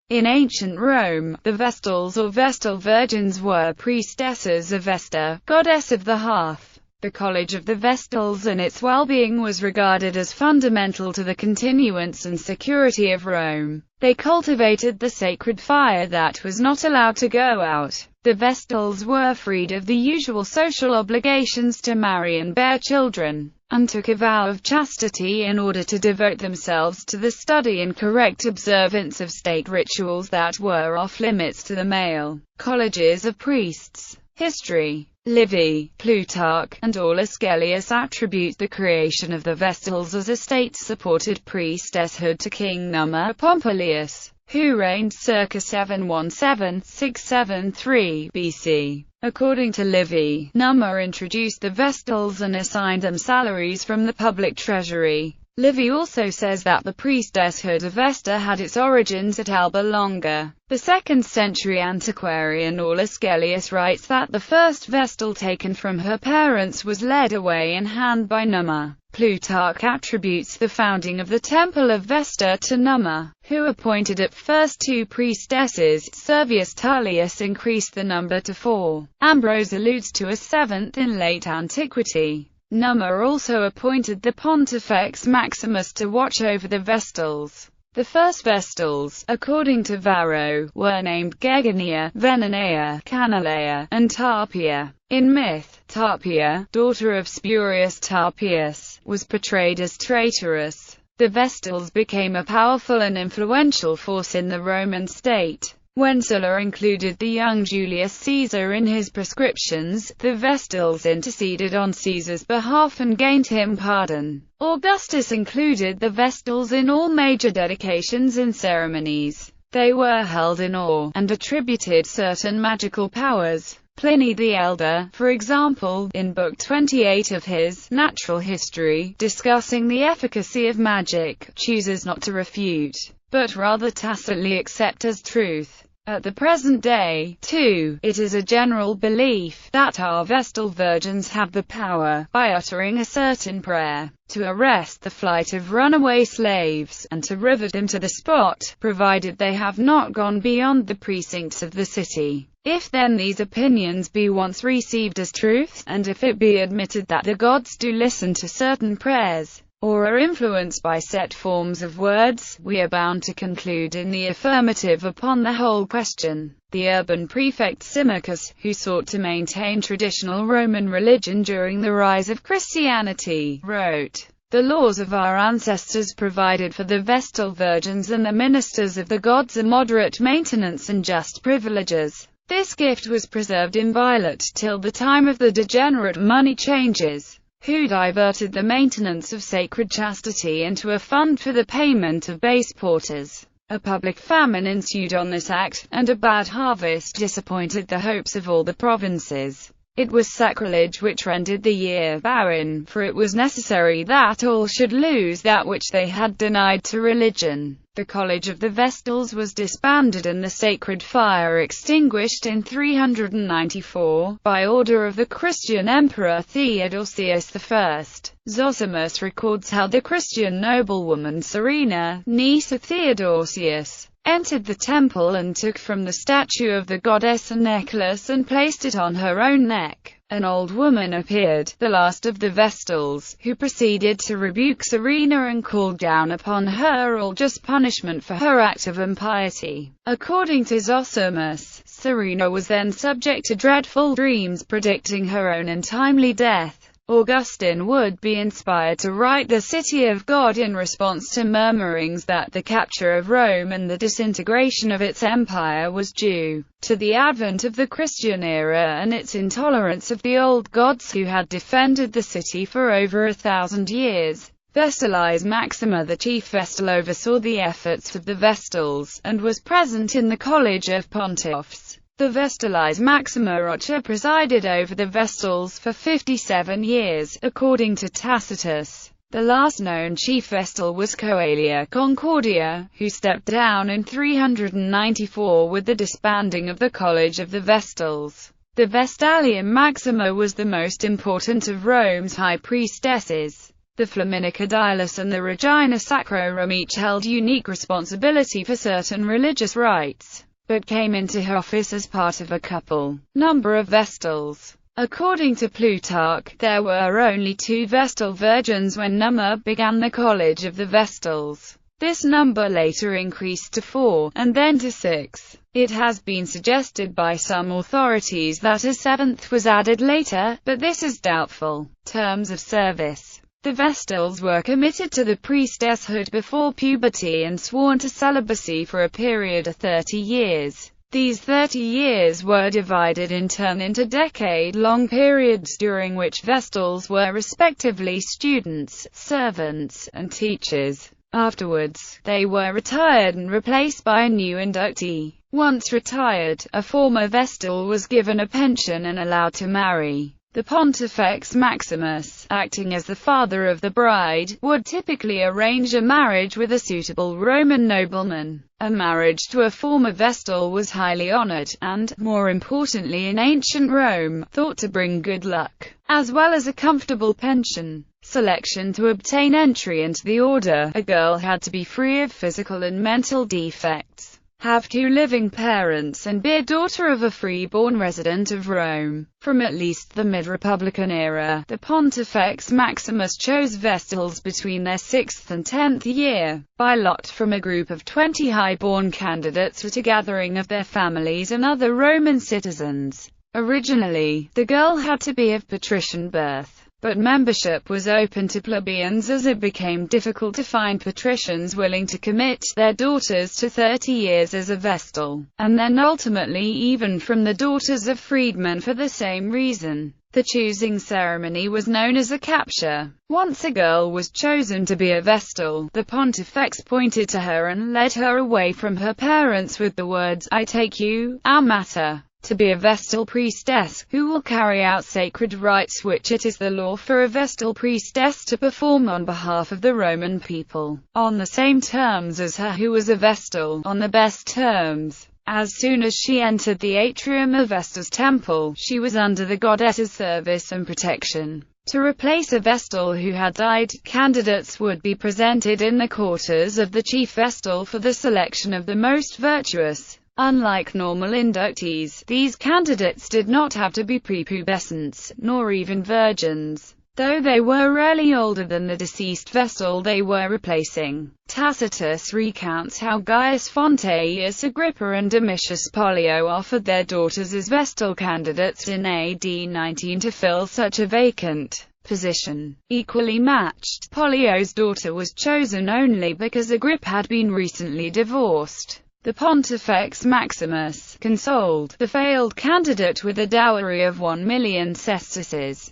In ancient Rome, the Vestals or Vestal Virgins were priestesses of Vesta, goddess of the hearth. The College of the Vestals and its well-being was regarded as fundamental to the continuance and security of Rome. They cultivated the sacred fire that was not allowed to go out. The Vestals were freed of the usual social obligations to marry and bear children, and took a vow of chastity in order to devote themselves to the study and correct observance of state rituals that were off-limits to the male. Colleges of priests. History. Livy, Plutarch, and Aulus Gellius attribute the creation of the Vestals as a state-supported priestesshood to King Numa Pompilius, who reigned circa 717–673 BC. According to Livy, Numa introduced the Vestals and assigned them salaries from the public treasury. Livy also says that the priestesshood of Vesta had its origins at Alba Longa. The 2nd century antiquarian Aulus Gellius writes that the first Vestal taken from her parents was led away in hand by Numa. Plutarch attributes the founding of the Temple of Vesta to Numa, who appointed at first 2 priestesses. Servius Tullius increased the number to 4. Ambrose alludes to a 7th in late antiquity. Numa also appointed the Pontifex Maximus to watch over the Vestals. The first Vestals, according to Varro, were named Gegania, Venanea, Canalea, and Tarpeia. In myth, Tarpeia, daughter of Spurius Tarpeius, was portrayed as traitorous. The Vestals became a powerful and influential force in the Roman state. When Sulla included the young Julius Caesar in his prescriptions, the Vestals interceded on Caesar's behalf and gained him pardon. Augustus included the Vestals in all major dedications and ceremonies. They were held in awe, and attributed certain magical powers. Pliny the Elder, for example, in Book 28 of his Natural History, discussing the efficacy of magic, chooses not to refute, but rather tacitly accept as truth. At the present day, too, it is a general belief that our Vestal Virgins have the power, by uttering a certain prayer, to arrest the flight of runaway slaves, and to rivet them to the spot, provided they have not gone beyond the precincts of the city. If then these opinions be once received as truth, and if it be admitted that the gods do listen to certain prayers, or are influenced by set forms of words, we are bound to conclude in the affirmative upon the whole question. The urban prefect Symmachus, who sought to maintain traditional Roman religion during the rise of Christianity, wrote, "The laws of our ancestors provided for the Vestal Virgins and the ministers of the gods a moderate maintenance and just privileges. This gift was preserved inviolate till the time of the degenerate money changers, who diverted the maintenance of sacred chastity into a fund for the payment of base porters. A public famine ensued on this act, and a bad harvest disappointed the hopes of all the provinces. It was sacrilege which rendered the year barren, for it was necessary that all should lose that which they had denied to religion." The College of the Vestals was disbanded and the sacred fire extinguished in 394, by order of the Christian Emperor Theodosius I. Zosimus records how the Christian noblewoman Serena, niece of Theodosius, entered the temple and took from the statue of the goddess a necklace and placed it on her own neck. An old woman appeared, the last of the Vestals, who proceeded to rebuke Serena and called down upon her all just punishment for her act of impiety. According to Zosimus, Serena was then subject to dreadful dreams predicting her own untimely death. Augustine would be inspired to write The City of God in response to murmurings that the capture of Rome and the disintegration of its empire was due to the advent of the Christian era and its intolerance of the old gods who had defended the city for over 1,000 years. Vestalis Maxima, the chief Vestal, oversaw the efforts of the Vestals, and was present in the College of Pontiffs. The Vestalis Maxima Rocha presided over the Vestals for 57 years, according to Tacitus. The last known chief Vestal was Coelia Concordia, who stepped down in 394 with the disbanding of the College of the Vestals. The Vestalium Maxima was the most important of Rome's high priestesses. The flaminica dialis and the regina sacrorum each held unique responsibility for certain religious rites, but came into office as part of a couple number of Vestals. According to Plutarch, there were only 2 Vestal Virgins when Numa began the College of the Vestals. This number later increased to 4, and then to 6. It has been suggested by some authorities that a 7th was added later, but this is doubtful. Terms of service. The Vestals were committed to the priestesshood before puberty and sworn to celibacy for a period of 30 years. These 30 years were divided in turn into decade-long periods during which Vestals were respectively students, servants, and teachers. Afterwards, they were retired and replaced by a new inductee. Once retired, a former Vestal was given a pension and allowed to marry. The Pontifex Maximus, acting as the father of the bride, would typically arrange a marriage with a suitable Roman nobleman. A marriage to a former Vestal was highly honored, and, more importantly in ancient Rome, thought to bring good luck, as well as a comfortable pension. Selection. To obtain entry into the order, a girl had to be free of physical and mental defects, have 2 living parents, and be a daughter of a free-born resident of Rome. From at least the mid-Republican era, the Pontifex Maximus chose Vestals between their 6th and 10th year, by lot from a group of 20 high-born candidates at a gathering of their families and other Roman citizens. Originally, the girl had to be of patrician birth, but membership was open to plebeians as it became difficult to find patricians willing to commit their daughters to 30 years as a Vestal, and then ultimately even from the daughters of freedmen for the same reason. The choosing ceremony was known as a capture. Once a girl was chosen to be a Vestal, the Pontifex pointed to her and led her away from her parents with the words, "I take you, Amata, to be a Vestal priestess, who will carry out sacred rites which it is the law for a Vestal priestess to perform on behalf of the Roman people, on the same terms as her who was a Vestal, on the best terms." As soon as she entered the atrium of Vesta's temple, she was under the goddess's service and protection. To replace a Vestal who had died, candidates would be presented in the quarters of the chief Vestal for the selection of the most virtuous. Unlike normal inductees, these candidates did not have to be prepubescents, nor even virgins, though they were rarely older than the deceased Vestal they were replacing. Tacitus recounts how Gaius Fonteius Agrippa and Domitius Pollio offered their daughters as Vestal candidates in AD 19 to fill such a vacant position. Equally matched, Pollio's daughter was chosen only because Agrippa had been recently divorced. The Pontifex Maximus consoled the failed candidate with a dowry of 1 million sesterces.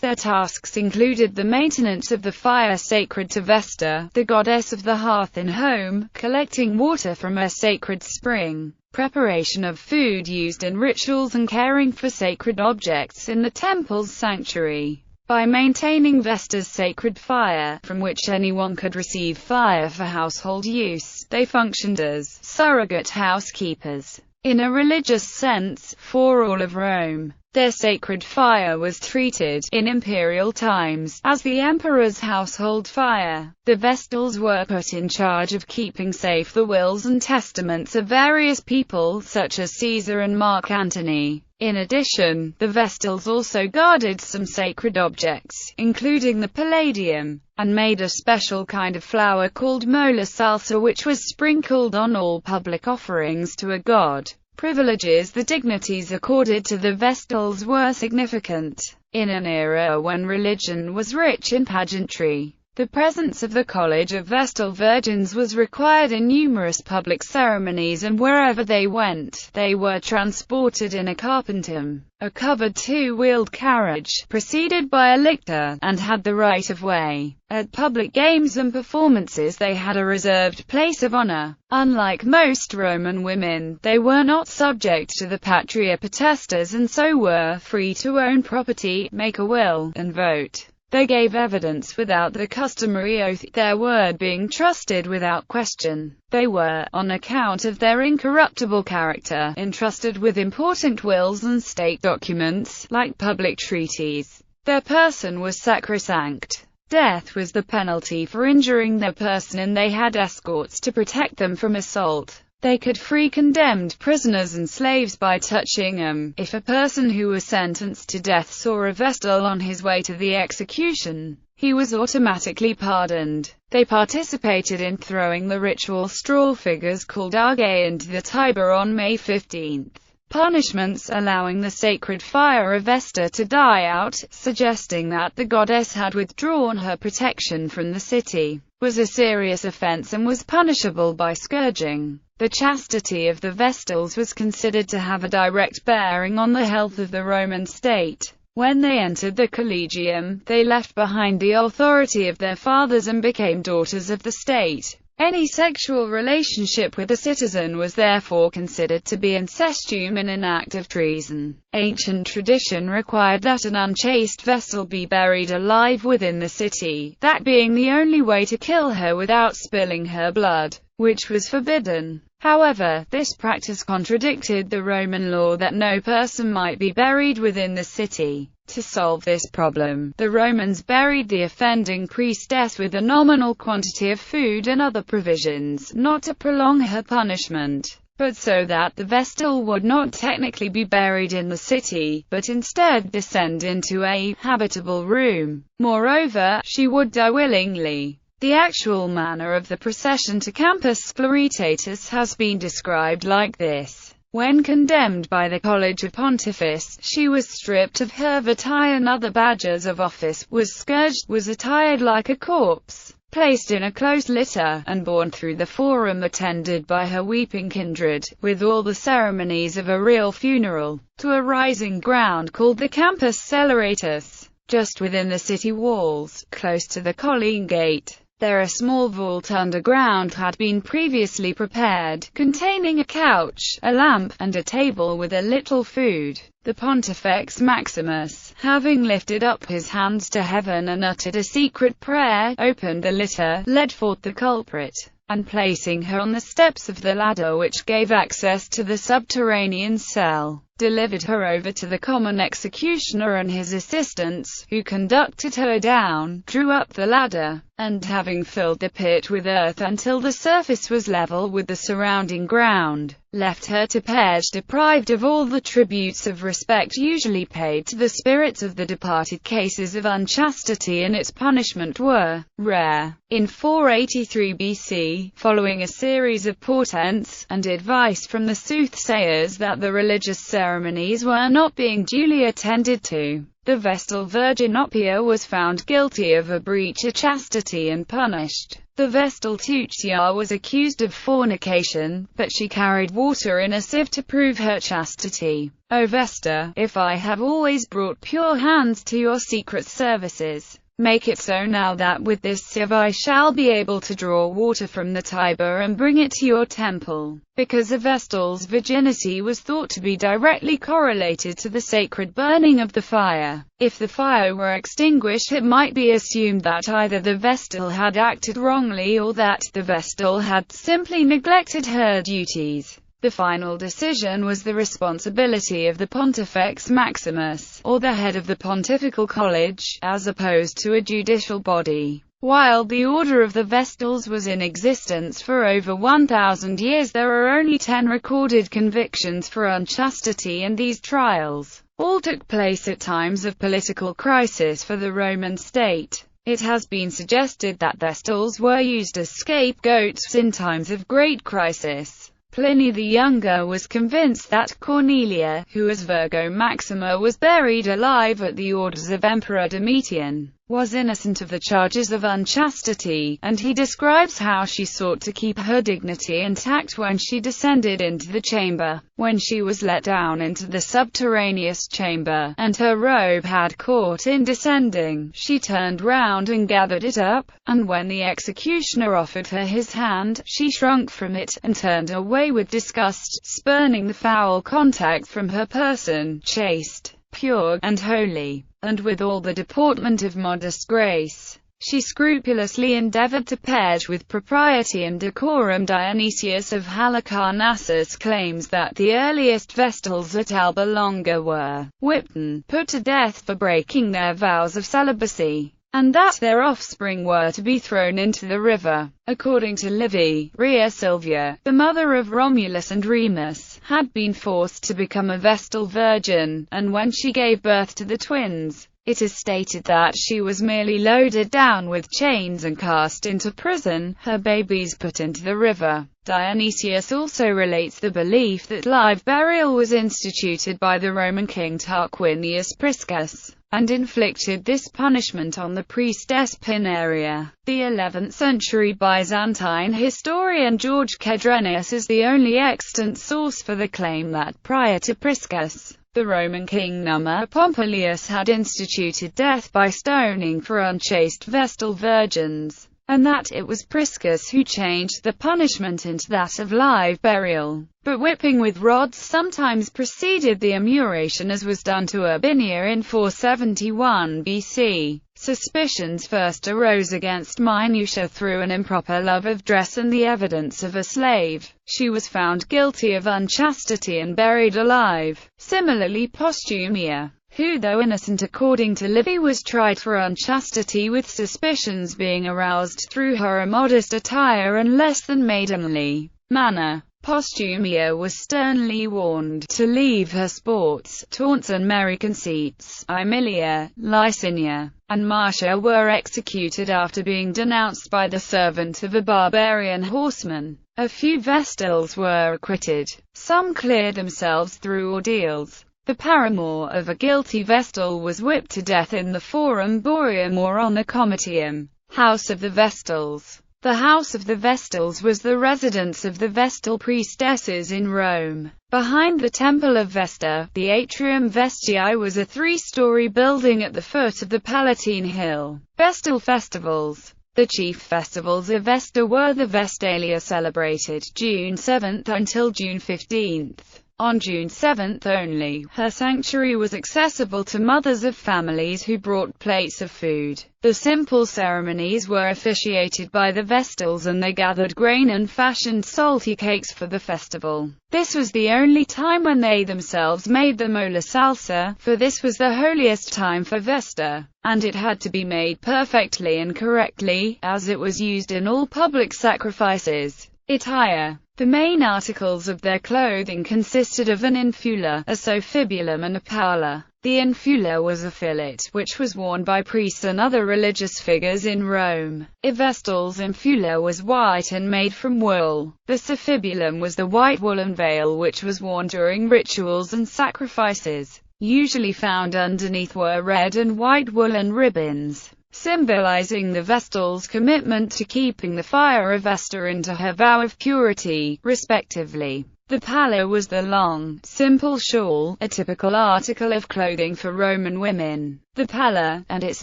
Their tasks included the maintenance of the fire sacred to Vesta, the goddess of the hearth in home, collecting water from a sacred spring, preparation of food used in rituals, and caring for sacred objects in the temple's sanctuary. By maintaining Vesta's sacred fire, from which anyone could receive fire for household use, they functioned as surrogate housekeepers. In a religious sense, for all of Rome, their sacred fire was treated, in imperial times, as the emperor's household fire. The Vestals were put in charge of keeping safe the wills and testaments of various people, such as Caesar and Mark Antony. In addition, the Vestals also guarded some sacred objects, including the Palladium, and made a special kind of flour called mola salsa which was sprinkled on all public offerings to a god. Privileges. The dignities accorded to the Vestals were significant. In an era when religion was rich in pageantry, the presence of the College of Vestal Virgins was required in numerous public ceremonies, and wherever they went, they were transported in a carpentum, a covered 2-wheeled carriage, preceded by a lictor, and had the right of way. At public games and performances they had a reserved place of honor. Unlike most Roman women, they were not subject to the patria potestas and so were free to own property, make a will, and vote. They gave evidence without the customary oath, their word being trusted without question. They were, on account of their incorruptible character, entrusted with important wills and state documents, like public treaties. Their person was sacrosanct. Death was the penalty for injuring their person, and they had escorts to protect them from assault. They could free condemned prisoners and slaves by touching them. If a person who was sentenced to death saw a Vestal on his way to the execution, he was automatically pardoned. They participated in throwing the ritual straw figures called Argae into the Tiber on May 15th. Punishments allowing the sacred fire of Vesta to die out, suggesting that the goddess had withdrawn her protection from the city, was a serious offense and was punishable by scourging. The chastity of the Vestals was considered to have a direct bearing on the health of the Roman state. When they entered the collegium, they left behind the authority of their fathers and became daughters of the state. Any sexual relationship with a citizen was therefore considered to be incestuum and an act of treason. Ancient tradition required that an unchaste Vestal be buried alive within the city, that being the only way to kill her without spilling her blood, which was forbidden. However, this practice contradicted the Roman law that no person might be buried within the city. To solve this problem, the Romans buried the offending priestess with a nominal quantity of food and other provisions, not to prolong her punishment, but so that the Vestal would not technically be buried in the city, but instead descend into a habitable room. Moreover, she would die willingly. The actual manner of the procession to Campus Floritatis has been described like this. When condemned by the College of Pontifice, she was stripped of her vitae and other badges of office, was scourged, was attired like a corpse, placed in a close litter, and borne through the forum attended by her weeping kindred, with all the ceremonies of a real funeral, to a rising ground called the Campus Celeratus, just within the city walls, close to the Colline Gate. There a small vault underground had been previously prepared, containing a couch, a lamp, and a table with a little food. The Pontifex Maximus, having lifted up his hands to heaven and uttered a secret prayer, opened the litter, led forth the culprit, and placing her on the steps of the ladder which gave access to the subterranean cell, delivered her over to the common executioner and his assistants, who conducted her down, drew up the ladder, and having filled the pit with earth until the surface was level with the surrounding ground, left her to perish, deprived of all the tributes of respect usually paid to the spirits of the departed. Cases of unchastity and its punishment were rare. In 483 BC, following a series of portents, and advice from the soothsayers that the religious ceremonies were not being duly attended to, the Vestal Virgin Oppia was found guilty of a breach of chastity and punished. The Vestal Tuccia was accused of fornication, but she carried water in a sieve to prove her chastity. O Vesta, if I have always brought pure hands to your secret services, make it so now that with this sieve I shall be able to draw water from the Tiber and bring it to your temple. Because a Vestal's virginity was thought to be directly correlated to the sacred burning of the fire. If the fire were extinguished, it might be assumed that either the Vestal had acted wrongly or that the Vestal had simply neglected her duties. The final decision was the responsibility of the Pontifex Maximus, or the head of the Pontifical College, as opposed to a judicial body. While the Order of the Vestals was in existence for over 1,000 years, there are only 10 recorded convictions for unchastity, and these trials all took place at times of political crisis for the Roman state. It has been suggested that Vestals were used as scapegoats in times of great crisis. Pliny the Younger was convinced that Cornelia, who as Virgo Maxima was buried alive at the orders of Emperor Domitian, was innocent of the charges of unchastity, and he describes how she sought to keep her dignity intact when she descended into the chamber. When she was let down into the subterraneous chamber, and her robe had caught in descending, she turned round and gathered it up, and when the executioner offered her his hand, she shrunk from it, and turned away with disgust, spurning the foul contact from her person, chaste, pure, and holy, and with all the deportment of modest grace. She scrupulously endeavored to page with propriety and decorum. Dionysius of Halicarnassus claims that the earliest Vestals at Alba Longa were whipped and put to death for breaking their vows of celibacy. and that their offspring were to be thrown into the river. According to Livy, Rhea Silvia, the mother of Romulus and Remus, had been forced to become a Vestal Virgin, and when she gave birth to the twins, it is stated that she was merely loaded down with chains and cast into prison, her babies put into the river. Dionysius also relates the belief that live burial was instituted by the Roman king Tarquinius Priscus, and inflicted this punishment on the priestess Pineria. The 11th century Byzantine historian George Kedrenius is the only extant source for the claim that prior to Priscus, the Roman king Numa Pompilius had instituted death by stoning for unchaste Vestal virgins, and that it was Priscus who changed the punishment into that of live burial. But whipping with rods sometimes preceded the immuration, as was done to Urbinia in 471 BC. Suspicions first arose against Minutia through an improper love of dress and the evidence of a slave. She was found guilty of unchastity and buried alive. Similarly, Postumia, who, though innocent according to Livy, was tried for unchastity, with suspicions being aroused through her immodest attire and less than maidenly manner. Postumia was sternly warned to leave her sports, taunts and merry conceits. Aemilia, Licinia, and Marcia were executed after being denounced by the servant of a barbarian horseman. A few Vestals were acquitted. Some cleared themselves through ordeals. The paramour of a guilty Vestal was whipped to death in the Forum Boarium or on the Comitium. House of the Vestals. The House of the Vestals was the residence of the Vestal priestesses in Rome. Behind the Temple of Vesta, the Atrium Vestiae was a three-story building at the foot of the Palatine Hill. Vestal festivals. The chief festivals of Vesta were the Vestalia, celebrated June 7 until June 15. On June 7 only, her sanctuary was accessible to mothers of families who brought plates of food. The simple ceremonies were officiated by the Vestals, and they gathered grain and fashioned salty cakes for the festival. This was the only time when they themselves made the mola salsa, for this was the holiest time for Vesta, and it had to be made perfectly and correctly, as it was used in all public sacrifices. Attire. The main articles of their clothing consisted of an infula, a sophibulum and a palla. The infula was a fillet, which was worn by priests and other religious figures in Rome. A Vestal's infula was white and made from wool. The sophibulum was the white woolen veil which was worn during rituals and sacrifices. Usually found underneath were red and white woolen ribbons, symbolizing the Vestal's commitment to keeping the fire of Vesta into her vow of purity, respectively. The palla was the long, simple shawl, a typical article of clothing for Roman women. The palla, and its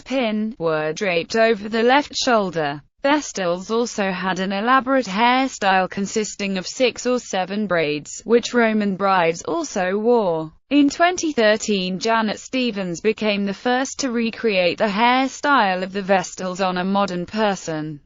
pin, were draped over the left shoulder. Vestals also had an elaborate hairstyle consisting of 6 or 7 braids, which Roman brides also wore. In 2013, Janet Stevens became the first to recreate the hairstyle of the Vestals on a modern person.